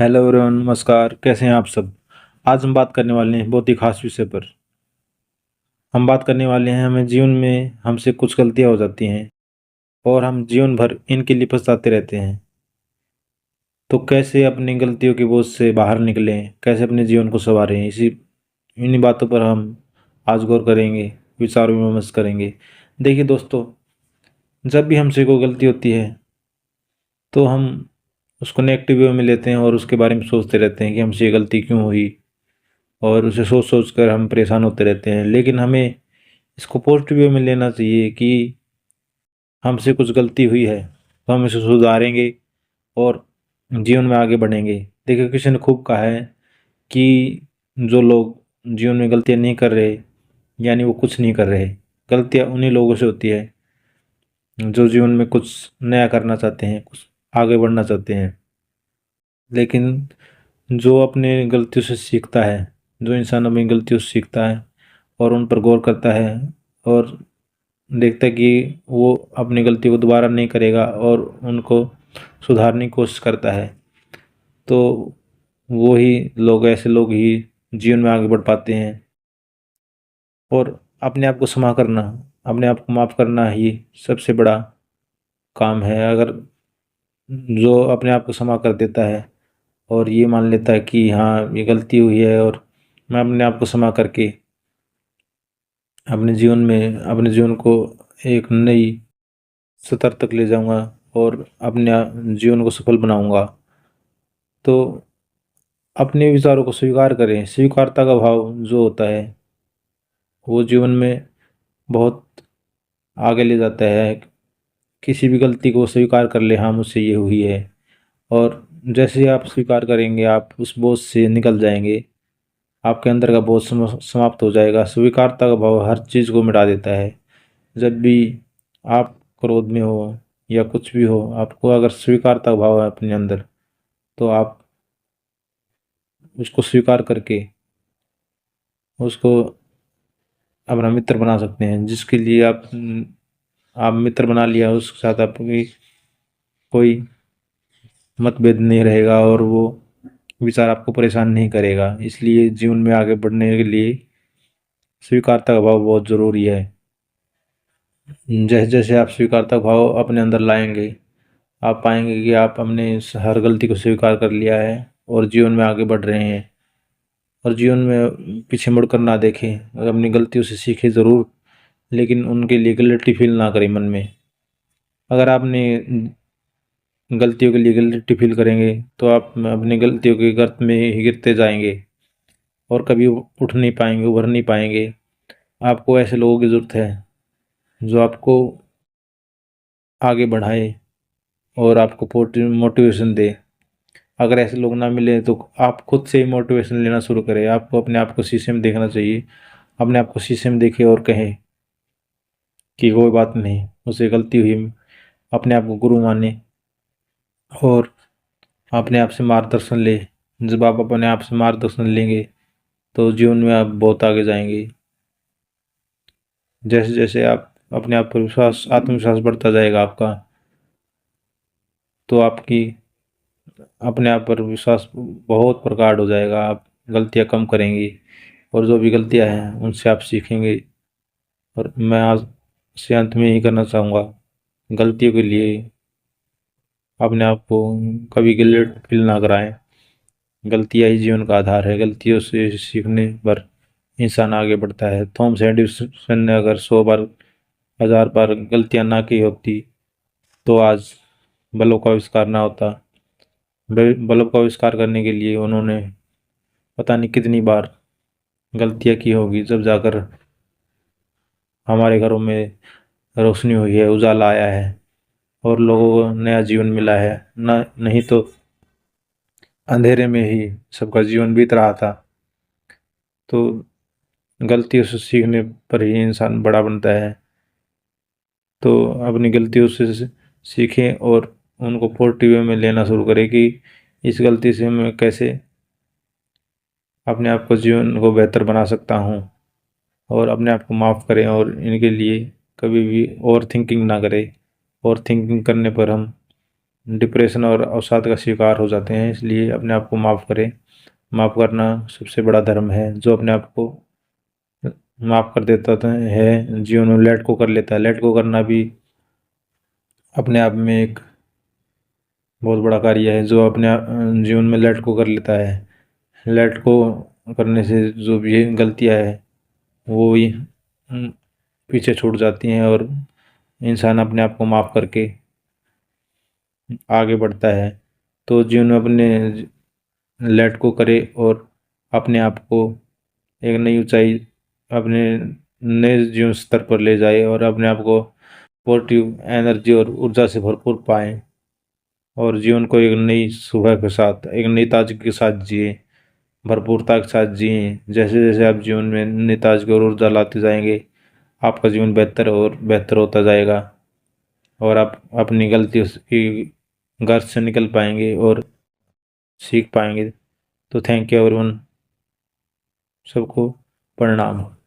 Hello everyone, नमस्कार। कैसे हैं आप सब? आज हम बात करने वाले हैं बहुत ही खास विषय पर। हम बात करने वाले हैं हमें जीवन में हमसे कुछ गलतियां हो जाती हैं और हम जीवन भर इनके लिए पछताते रहते हैं। तो कैसे अपनी गलतियों के बोझ से बाहर निकलें, कैसे अपने जीवन को संवारें, इसी इन्हीं बातों पर हम आज गौर करेंगे, विचार विमर्श करेंगे। देखिए दोस्तों, जब भी हमसे कोई गलती होती है तो हम उसको नेगेटिव वे में लेते हैं और उसके बारे में सोचते रहते हैं कि हमसे ये गलती क्यों हुई, और उसे सोच सोच कर हम परेशान होते रहते हैं। लेकिन हमें इसको पॉजिटिव वे में लेना चाहिए कि हमसे कुछ गलती हुई है तो हम इसे सुधारेंगे और जीवन में आगे बढ़ेंगे। देखिए, किसी ने खूब कहा है कि जो लोग जीवन में गलतियां नहीं कर रहे, यानी वो कुछ नहीं कर रहे। गलतियां उन्हीं लोगों से होती है जो जीवन में कुछ नया करना चाहते हैं, कुछ आगे बढ़ना चाहते हैं। लेकिन जो अपने गलतियों से सीखता है, जो इंसान अपनी गलतियों से सीखता है और उन पर गौर करता है और देखता है कि वो अपनी गलती को दोबारा नहीं करेगा और उनको सुधारने की कोशिश करता है, तो वो ही लोग, ऐसे लोग ही जीवन में आगे बढ़ पाते हैं। और अपने आप को क्षमा करना, अपने आप को माफ़ करना ही सबसे बड़ा काम है। अगर जो अपने आप को क्षमा कर देता है और ये मान लेता है कि हाँ, ये गलती हुई है और मैं अपने आप को क्षमा करके अपने जीवन को एक नई स्तर तक ले जाऊंगा और अपने जीवन को सफल बनाऊंगा। तो अपने विचारों को स्वीकार करें। स्वीकारता का भाव जो होता है वो जीवन में बहुत आगे ले जाता है। किसी भी गलती को स्वीकार कर ले, हाँ मुझसे ये हुई है, और जैसे ही आप स्वीकार करेंगे आप उस बोझ से निकल जाएंगे। आपके अंदर का बोझ समाप्त हो जाएगा। स्वीकारता का भाव हर चीज़ को मिटा देता है। जब भी आप क्रोध में हो या कुछ भी हो, आपको अगर स्वीकारता का भाव है अपने अंदर, तो आप उसको स्वीकार करके उसको अपना मित्र बना सकते हैं। जिसके लिए आप मित्र बना लिया, उसके साथ आपकी कोई मतभेद नहीं रहेगा और वो विचार आपको परेशान नहीं करेगा। इसलिए जीवन में आगे बढ़ने के लिए स्वीकारता का भाव बहुत ज़रूरी है। जैसे जैसे आप स्वीकारता भाव अपने अंदर लाएंगे, आप पाएंगे कि आप हमने इस हर गलती को स्वीकार कर लिया है और जीवन में आगे बढ़ रहे हैं। और जीवन में पीछे मुड़कर ना देखें, और अपनी गलतियों से सीखें ज़रूर, लेकिन उनके लिए गिल्टी फील ना करें मन में। अगर आपने गलतियों के लिए गिल्टी फील करेंगे तो आप अपनी गलतियों के गर्त में ही गिरते जाएंगे और कभी उठ नहीं पाएंगे, उभर नहीं पाएंगे। आपको ऐसे लोगों की ज़रूरत है जो आपको आगे बढ़ाए और आपको मोटिवेशन दे। अगर ऐसे लोग ना मिले तो आप खुद से ही मोटिवेशन लेना शुरू करें। आपको अपने आप को शीशे में देखना चाहिए। अपने आप को शीशे में देखें और कहें कि कोई बात नहीं, मुझसे गलती हुई। अपने आप को गुरु माने और अपने आप से मार्गदर्शन ले। जब आप अपने आप से मार्गदर्शन लेंगे तो जीवन में आप बहुत आगे जाएंगे। जैसे जैसे आप अपने आप पर आत्मविश्वास बढ़ता जाएगा आपका, तो आपकी अपने आप पर विश्वास बहुत प्रगाढ़ हो जाएगा। आप गलतियां कम करेंगी और जो भी गलतियां हैं उनसे आप सीखेंगे। और मैं आज से अंत में यही करना चाहूँगा, गलतियों के लिए अपने आप को कभी गिल्ट फील ना कराएं। गलतियाँ ही जीवन का आधार है। गलतियों से सीखने पर इंसान आगे बढ़ता है। थॉमस एडिसन ने अगर 100 बार, 1000 बार गलतियाँ ना की होती तो आज बल्ब का आविष्कार ना होता। बल्ब का आविष्कार करने के लिए उन्होंने पता नहीं कितनी बार गलतियाँ की होगी, जब जाकर हमारे घरों में रोशनी हुई है, उजाला आया है और लोगों को नया जीवन मिला है। न नहीं तो अंधेरे में ही सबका जीवन बीत रहा था। तो गलतियों से सीखने पर ही इंसान बड़ा बनता है। तो अपनी गलतियों से सीखें और उनको पॉजिटिव वे में लेना शुरू करें कि इस गलती से मैं कैसे अपने आप को, जीवन को बेहतर बना सकता हूँ। और अपने आप को माफ़ करें और इनके लिए कभी भी ओवर थिंकिंग ना करें। ओवर थिंकिंग करने पर हम डिप्रेशन और अवसाद का शिकार हो जाते हैं। इसलिए अपने आप को माफ़ करें। माफ़ करना सबसे बड़ा धर्म है। जो अपने आप को माफ़ कर देता है जीवन में लेट को कर लेता है। लेट को करना भी अपने आप में एक बहुत बड़ा कार्य है। जो अपने जीवन में लेट को कर लेता है, लेट को करने से जो भी गलतियाँ है वो भी पीछे छूट जाती हैं और इंसान अपने आप को माफ़ करके आगे बढ़ता है। तो जीवन में अपने लेट को करे और अपने आप को एक नई ऊंचाई, अपने नए जीवन स्तर पर ले जाए और अपने आप को पॉजिटिव एनर्जी और ऊर्जा से भरपूर पाए और जीवन को एक नई सुबह के साथ, एक नई ताजगी के साथ जिए, भरपूरता के साथ जिए। जैसे जैसे आप जीवन में नई ताजगी और ऊर्जा लाते जाएंगे, आपका जीवन बेहतर और बेहतर होता जाएगा और आप अपनी गलतियों की गर्त से निकल पाएंगे और सीख पाएंगे। तो थैंक यू एवरीवन, सबको प्रणाम।